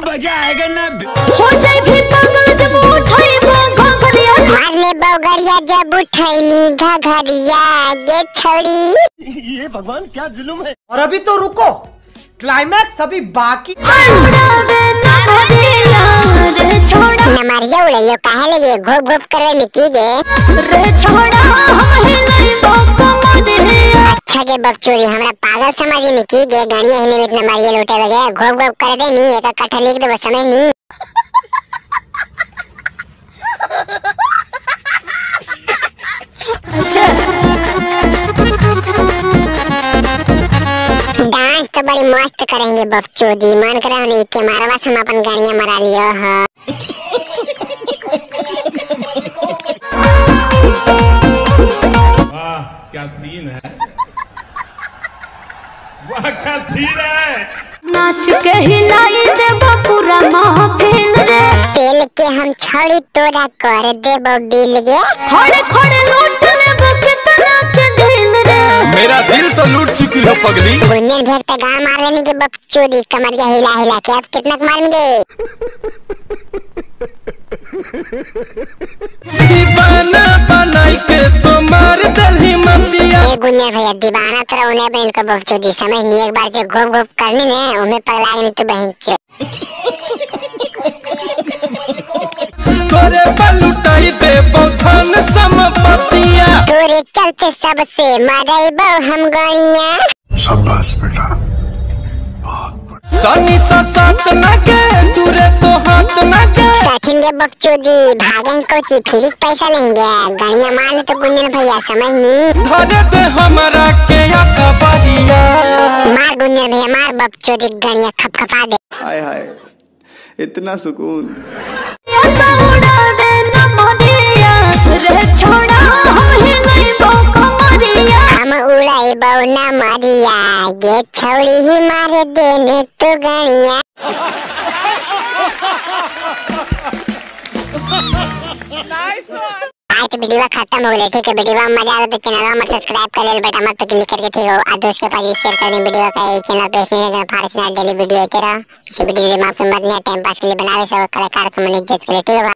मजा आएगा ना। हो जाए भी पागल जब उठाई घघरिया, मार ले बौगरिया जब उठाई घघरिया ये छोड़ी। ये भगवान क्या जुल्म है। और अभी तो रुको, क्लाइमैक्स अभी बाकी। नमरिया उड़ैयो काहे लगे घोप घोप करे निकी गे रे छोड़ा हम हिलाई बाप मरिया। अच्छा के बकचोदी हमरा पागल समझ निकी गे गानिया हिने में नमरिया लूटे लगे घोप घोप कर दे नी एक कट्ठा लिख दे समझ नी। अच्छा डांस तो बड़ी मस्त करेंगे बकचोदी, मन करे नहीं के मारवा से हम अपन गानिया मरा लियो ह। वाह क्या सीन है, वाह क्या सीन है। नाच के हिलाई देबो पूरा महफिल रे, तेल के हम छड़ी तोरा कर देबो बिल गे। खड़े खड़े लूट लेबो कितना के दिल रे। मेरा दिल तो लूट चुकी हो पगली। बुनियन भेद का गाँव मार लेने के बकचोदी कमरिया हिला हिला के अब कितना मारेंगे। दीवाना बनाई के तो मार दलही मंदिया। ए गुन्ने भैया दीवाना तरह उन्हें बहन को बकचोदी समझ नहीं, एक बार जो घोप घोप करनी ने उन्हें पगला नहीं तो बहन चो। तोरे बलुटाई दे बहुधन संपत्तिया, तोरे चलते सबसे मारे बहु हम गानिया। शाबाश बेटा। तनी सा साथ न के दूरे तो हाथ न के। साथिंगे बकचोदी भागें कोची फिर पैसा लेंगे गानिया मार ले तो गुन्ने भैया समझ नहीं। धरे दे हमरा के अखबारिया, मार गुन्ने भैया मार बकचोदी गानिया खपखपा दे। हाय हाय इतना सुकून। हम उड़ाई बहु न मरिया ये छोड़ी ही मार देने तो गानिया। आज वीडियो खत्म हो गई ठीक है। वीडियो में मजा आया तो चैनल में सब्सक्राइब कर ले बेटा मत क्लिक करके ठीक हो और दोस्त के पास शेयर कर दे वीडियो का। चैनल पे इसने फारस ना डेली वीडियो आते रहो। इस वीडियो में आपको मत नहीं टाइम पास के लिए बनावे सब कलाकार को मन इज्जत करे ठीक है।